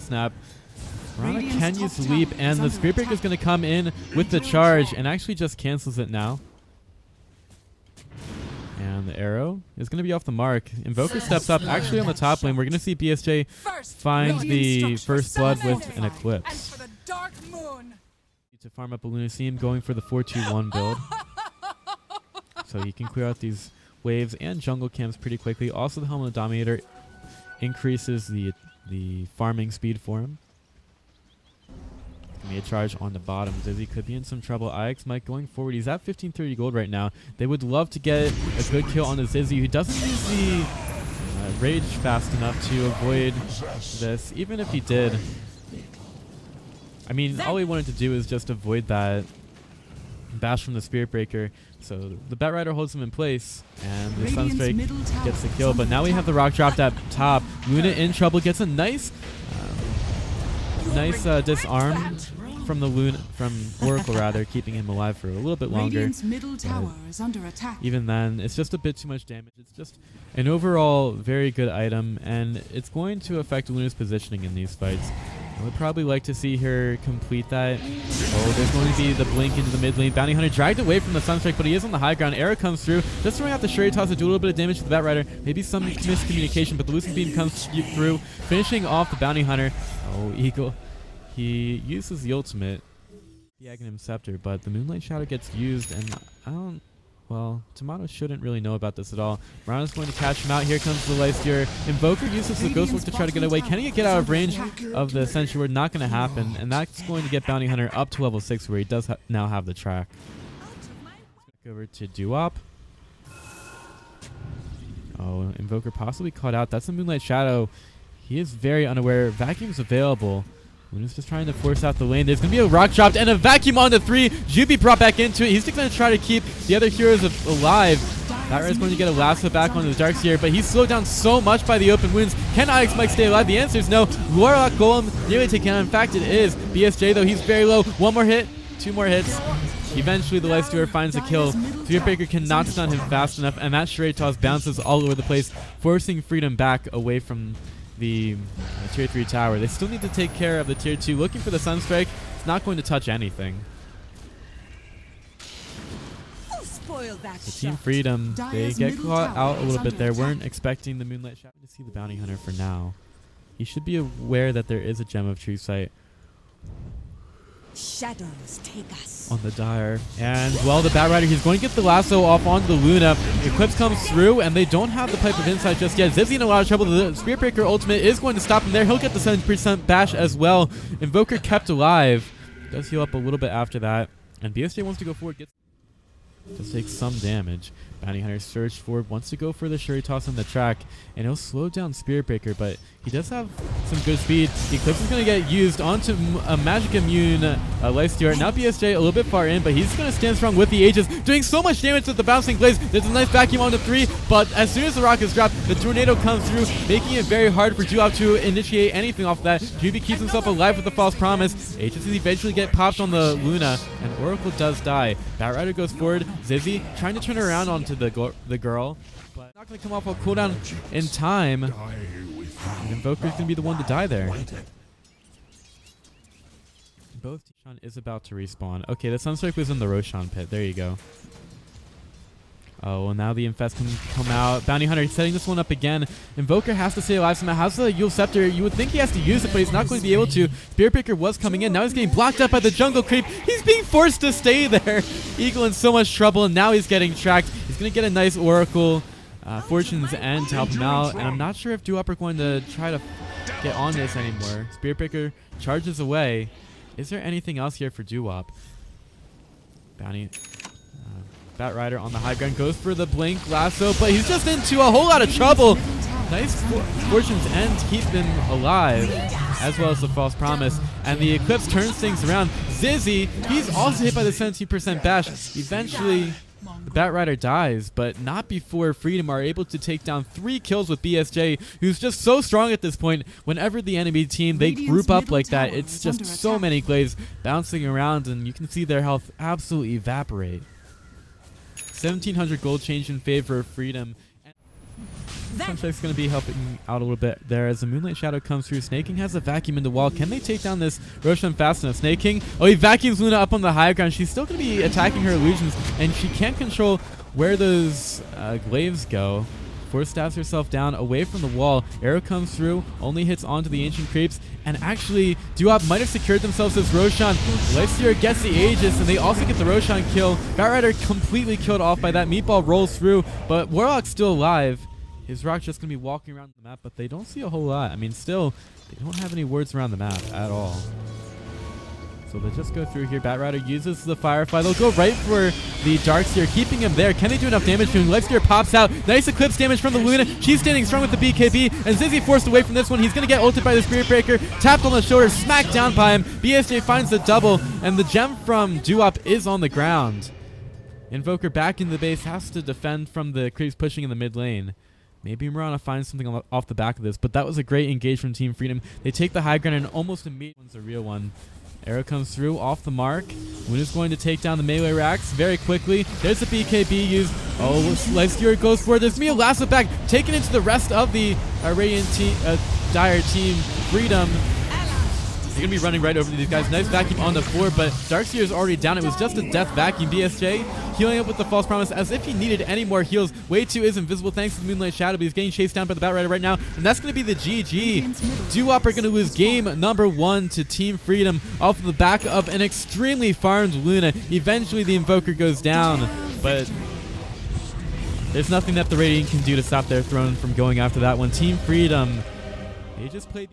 snap. Rana can use the leap, and the Spirit Breaker is going to come in with the charge and actually just cancels it now. And the arrow is going to be off the mark. Invoker steps up actually on the top lane. We're going to see BSJ find the first blood with an Eclipse. To farm up a Lunaseum, going for the 4-2-1 build. So he can clear out these waves and jungle camps pretty quickly. Also the Helmet of Dominator increases the farming speed for him. Give me a charge on the bottom. Zyzzy could be in some trouble. IX Mike going forward. He's at 1530 gold right now. They would love to get a good kill on the Zyzzy, who doesn't use the rage fast enough to avoid this. Even if he did, I mean, all he wanted to do is just avoid that bash from the Spirit Breaker. So the Bat Rider holds him in place, and the Sunstrike gets the kill. But now we have the rock dropped at top. Luna in trouble, gets a nice disarm from Oracle rather, keeping him alive for a little bit longer. Middle tower is under attack. Even then, it's just a bit too much damage. It's just an overall very good item, and it's going to affect Luna's positioning in these fights. I would probably like to see her complete that. Oh, there's going to be the blink into the mid lane. Bounty Hunter dragged away from the Sunstrike, but he is on the high ground. Arrow comes through, just throwing out the Shuri Toss to do a little bit of damage to the Bat Rider. Maybe some miscommunication, but the Lucid Beam comes through, finishing off the Bounty Hunter. Oh, Eagle. He uses the ultimate, the Aghanim Scepter, but the Moonlight Shadow gets used, and well, Timado shouldn't really know about this at all. Marana's going to catch him out. Here comes the Lifestealer. Invoker uses the Ghostwalk to try to get away. Can he get out of range of the Sentry Ward? Not going to happen, and that's going to get Bounty Hunter up to level 6, where he does now have the track. Go over to Duop. Oh, Invoker possibly caught out. That's the Moonlight Shadow. He is very unaware. Vacuum's available. Luna's just trying to force out the lane. There's going to be a rock dropped and a vacuum on the 3. Juby brought back into it. He's just going to try to keep the other heroes alive. That is going to get a lasso back onto the Darkseer, but he's slowed down so much by the open wounds. Can IX Mike stay alive? The answer is no. Warlock Golem nearly taken out. In fact, it is. BSJ, though, he's very low. One more hit. 2 more hits. Eventually, the Lifestealer finds a kill. Spirit Breaker cannot stun him fast enough, and that Shuri Toss bounces all over the place, forcing Freedom back away from the tier 3 tower. They still need to take care of the tier 2. Looking for the Sunstrike. It's not going to touch anything. So Team Freedom, they get caught out a little bit there. Weren't expecting the Moonlight Shadow to see the Bounty Hunter for now. He should be aware that there is a Gem of True Sight Shadows take us on the Dire. And, well, the Bat Rider, he's going to get the lasso off onto the Luna. Eclipse comes through, and they don't have the Pipe of Insight just yet. Zyzzy in a lot of trouble. The Spirit Breaker ultimate is going to stop him there. He'll get the 70% bash as well. Invoker kept alive. Does heal up a little bit after that. And BSJ wants to go forward. Does take some damage. Bounty Hunter surged forward, wants to go for the Shuri Toss on the track, and he'll slow down Spirit Breaker, but he does have some good speed. Eclipse is going to get used onto a Magic Immune Lifestealer. Now BSJ a little bit far in, but he's going to stand strong with the Aegis, doing so much damage with the Bouncing Blades. There's a nice vacuum on the 3, but as soon as the rock is dropped, the Tornado comes through, making it very hard for Duop to initiate anything off of that. Juby keeps himself alive with the False Promise. Aegis eventually get popped on the Luna, and Oracle does die. Bat Rider goes forward. Zyzzy trying to turn around onto the girl, but not going to come off a cooldown in time. And Invoker's going to be the one to die there. Both Roshan is about to respawn. Okay, the Sunstrike was in the Roshan pit. There you go. Oh, well, now the Infest can come out. Bounty Hunter setting this one up again. Invoker has to stay alive somehow. How's the Yule Scepter? You would think he has to use it, but he's not going to be able to. Spirit Breaker was coming in. Now he's getting blocked up by the jungle creep. He's being forced to stay there. Eagle in so much trouble, and now he's getting tracked. He's going to get a nice Oracle Fortune's End to help him out, and I'm not sure if Duop are going to try to get on this anymore. Spirit Breaker charges away. Is there anything else here for Duop? Bounty... Bat Rider on the high ground goes for the blink lasso, but he's just into a whole lot of trouble. Nice Fortune's End to keep him alive, as well as the False Promise. And the Eclipse turns things around. Zyzzy, he's also hit by the 70% bash. Eventually, the Bat Rider dies, but not before Freedom are able to take down 3 kills with BSJ, who's just so strong at this point. Whenever the enemy team, they group up like that, it's just so many glaives bouncing around, and you can see their health absolutely evaporate. 1,700 gold change in favor of Freedom. Suncheck's going to be helping out a little bit there as the Moonlight Shadow comes through. Snaking has a vacuum in the wall. Can they take down this Roshan fast enough? Snaking. Oh, he vacuums Luna up on the high ground. She's still going to be attacking her illusions, and she can't control where those glaives go. Force stabs herself down away from the wall. Arrow comes through, only hits onto the ancient creeps, and actually Duop might have secured themselves as Roshan. Lifesteer gets the Aegis, and they also get the Roshan kill. Batrider completely killed off by that. Meatball rolls through, but Warlock's still alive. His Rock's just going to be walking around the map, but they don't see a whole lot. I mean, still, they don't have any wards around the map at all. So they just go through here. Batrider uses the Firefly. They'll go right for the Darkseer, keeping him there. Can they do enough damage to him? Lifesteer pops out. Nice Eclipse damage from the Luna. She's standing strong with the BKB, and Zyzzy forced away from this one. He's going to get ulted by the Spirit Breaker. Tapped on the shoulder, smacked down by him. BSJ finds the double, and the gem from Duop is on the ground. Invoker back in the base, has to defend from the creeps pushing in the mid lane. Maybe Mirana finds something off the back of this, but that was a great engage from Team Freedom. They take the high ground, and almost immediately one's a real one. Arrow comes through off the mark. Luna's going to take down the melee racks very quickly. There's the BKB used. Oh, Lifesteer goes for it. There's going to be a lasso back taken into the rest of the Radiant team, Dire team Freedom. They're going to be running right over these guys. Nice vacuum on the floor, but Darkseer is already down. It was just a death vacuum. BSJ healing up with the False Promise as if he needed any more heals. Wave 2 is invisible thanks to the Moonlight Shadow, but he's getting chased down by the Batrider right now, and that's going to be the GG. Duop are going to lose game number 1 to Team Freedom off of the back of an extremely farmed Luna. Eventually, the Invoker goes down, but there's nothing that the Radiant can do to stop their throne from going after that one. Team Freedom, they just played...